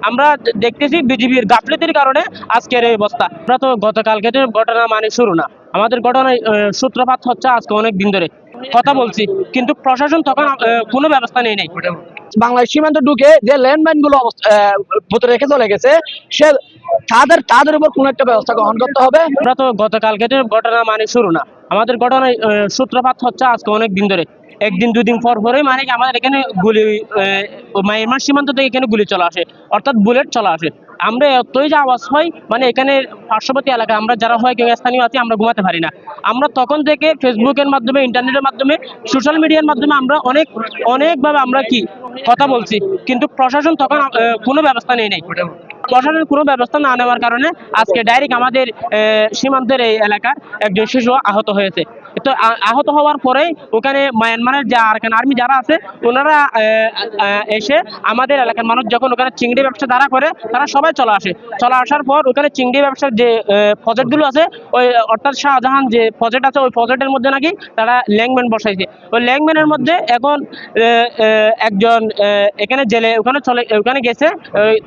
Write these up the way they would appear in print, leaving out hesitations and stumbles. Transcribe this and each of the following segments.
আমরা দেখতেছি বিজিবির গাফলতির কারণে আজকের এই অবস্থা। আমরা তো গতকালকে ঘটনা মানে শুরু না, আমাদের ঘটনার সূত্রপাত হচ্ছে আজকে অনেক দিন ধরে কথা বলছি, কিন্তু প্রশাসন তখন কোনো ব্যবস্থা নেই নাই। বাংলাদেশ সীমান্ত ঢুকে যে ল্যান্ডমাইন গুলো ভূতে রেখে চলে গেছে, সে তাদের উপর কোন একটা ব্যবস্থা গ্রহণ করতে হবে। আমরা তো গতকালকে ঘটনা মানে শুরু না, আমাদের ঘটনার সূত্রপাত হচ্ছে আজকে অনেক দিন ধরে। একদিন দুদিন পর পরেই মানে আমাদের এখানে গুলি মায়ানমার সীমান্ত থেকে এখানে গুলি চলে আসে, অর্থাৎ বুলেট চলে আসে। আমরা এতই যে আওয়াজ হয় মানে এখানে পার্শ্ববর্তী এলাকায় আমরা যারা হয় কেউ স্থানীয় আছি, আমরা ঘুমাতে পারি না। আমরা তখন থেকে ফেসবুকের মাধ্যমে, ইন্টারনেটের মাধ্যমে, সোশ্যাল মিডিয়ার মাধ্যমে আমরা অনেকভাবে আমরা কি কথা বলছি, কিন্তু প্রশাসন তখন কোনো ব্যবস্থা নেই নাই। প্রশাসনের কোনো ব্যবস্থা না নেওয়ার কারণে আজকে ডাইরেক্ট আমাদের সীমান্তের এই এলাকার একজন শিশু আহত হয়েছে। তো আহত হওয়ার পরেই ওখানে মায়ানমারের যে আরাকান আর্মি যারা আছে ওনারা এসে আমাদের এলাকার মানুষ যখন ওখানে চিংড়ি ব্যবসা দ্বারা করে, তারা সবাই চলে আসার পর ওখানে চিংড়ি ব্যবসার যে প্রজেক্টগুলো আছে, ওই অর্থাৎ শাহজাহান যে প্রজেক্ট আছে, ওই প্রজেক্টের মধ্যে নাকি তারা ল্যাংম্যান বসাইছে। ওই ল্যাংম্যানের মধ্যে এখন একজন এখানে জেলে ওখানে গেছে,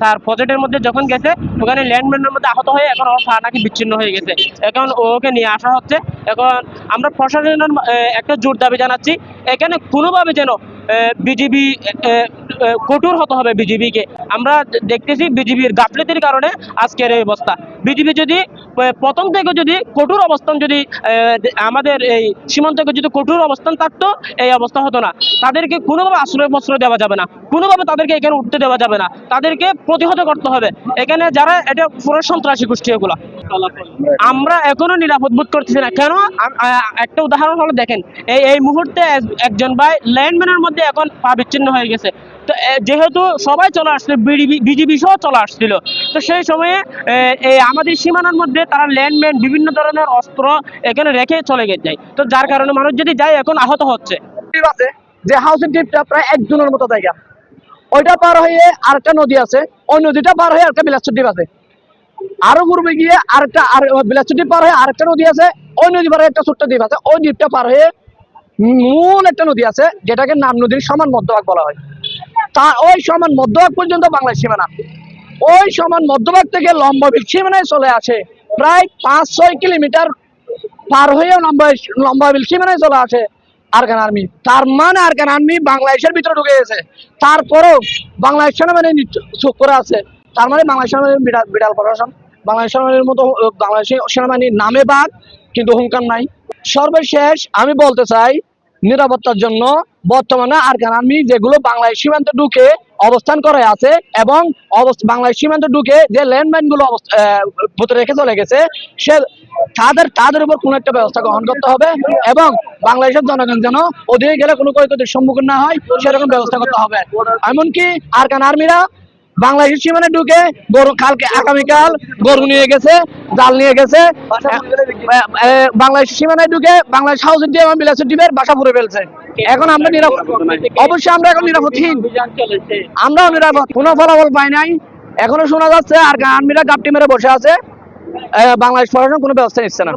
তার প্রজেক্টের মধ্যে যখন গেছে ওখানে ল্যান্ডম্যানের মধ্যে আহত হয়ে এখন ওর পা নাকি বিচ্ছিন্ন হয়ে গেছে। এখন ওকে নিয়ে আসা হচ্ছে। এখন আমরা প্রশাসনের একটা জোর দাবি জানাচ্ছি, এখানে কোনোভাবে যেন বিজিবি কঠোর হতে হবে বিজিবিকে। আমরা দেখতেছি বিজিবির গাফলতির কারণে আজকের এই অবস্থা। বিজিবি যদি প্রথম থেকে যদি কঠোর অবস্থান যদি আমাদের এই সীমান্তকে যদি কঠোর অবস্থান থাকতো, এই অবস্থা হতো না। তাদেরকে কোনোভাবে আশ্রয় দেওয়া যাবে না, কোনোভাবে তাদেরকে এখানে উঠতে দেওয়া যাবে না, তাদেরকে প্রতিহত করতে হবে। এখানে যারা এটা পুরো সন্ত্রাসী গোষ্ঠী, এগুলা আমরা এখনো নিরাপদ বোধ করতেছি না। কেন? একটা উদাহরণ হলো দেখেন, এই মুহূর্তে একজন ভাই ল্যান্ডম্যানের মধ্যে এখন পা বিচ্ছিন্ন হয়ে গেছে। তো যেহেতু সবাই চলে আসছিল, বিজিবি সহ চলে আসছিল, তো সেই সময়ে আমাদের সীমানার মধ্যে তারা ল্যান্ডম্যান বিভিন্ন ধরনের অস্ত্র এখানে রেখে চলে যায়। তো যার কারণে মানুষ যদি যায় এখন আহত হচ্ছে। যে হাউসিং টিপটা প্রায় 1 জনের মতো জায়গা, ওইটা পার হয়ে আরেকটা নদী আছে, ওই নদীটা পার হয়ে আরেকটা বিলাসচর দ্বীপ আছে, আরো পূর্বে গিয়ে আরেকটা বিলাসচর দ্বীপ পার হয়ে আরেকটা নদী আছে, ওই নদী পার হয়ে একটা ছোট্ট দ্বীপ আছে, ওই দ্বীপটা পার হয়ে মূল একটা নদী আছে যেটাকে নাম নদীর সমান মধ্যভাগ বলা হয়। তা ওই সমান মধ্যভাগ পর্যন্ত বাংলাদেশ সীমানা, ওই সমান মধ্যভাগ থেকে লম্বা বিল সীমানায় চলে আসে প্রায় 5-6 কিলোমিটার পার হয়ে লম্বা বিল সীমানায় চলে আসে আরাকান আর্মি। তার মানে আরাকান আর্মি বাংলাদেশের ভিতরে ঢুকে গেছে, তারপরেও বাংলাদেশ সেনাবাহিনী চুপ করে আছে। তার মানে বাংলাদেশ সেনাবাহিনী বিড়াল প্রশাসন, বাংলাদেশ সেনাবাহিনীর মতো বাংলাদেশ সেনাবাহিনীর নামে বাঘ, কিন্তু হুঙ্কার নাই। সর্বশেষ আমি বলতে চাই, নিরাপত্তার জন্য বর্তমানে আরাকান আর্মি যেগুলো বাংলাদেশ সীমান্তে ঢুকে অবস্থান করে আছে এবং বাংলাদেশ সীমান্তে ঢুকে যে ল্যান্ডমাইন গুলো ভূতে রেখে চলে গেছে, সে তাদের উপর কোন একটা ব্যবস্থা গ্রহণ করতে হবে এবং বাংলাদেশের জনগণ যেন ওদিকে গেলে কোনো ক্ষয়ক্ষতির সম্মুখীন না হয় সেরকম ব্যবস্থা করতে হবে। এমনকি আরাকান আর্মিরা বাংলাদেশের সীমানে ঢুকে আগামীকাল গরু নিয়ে গেছে, জাল নিয়ে গেছে, বাংলাদেশ সীমানায় ঢুকে বাংলাদেশ হাউসিং টিপ এবং বিলাসচর দ্বীপের বাসা পুরে ফেলছে। এখন আমরা নিরাপদ, অবশ্যই আমরা এখন নিরাপদহীন, আমরাও নিরাপদ, কোনো ফলাফল পাই নাই। এখনো শোনা যাচ্ছে আর আর্মিরা গাপটি মেরে বসে আছে, বাংলাদেশ প্রশাসন কোনো ব্যবস্থা নিচ্ছে না।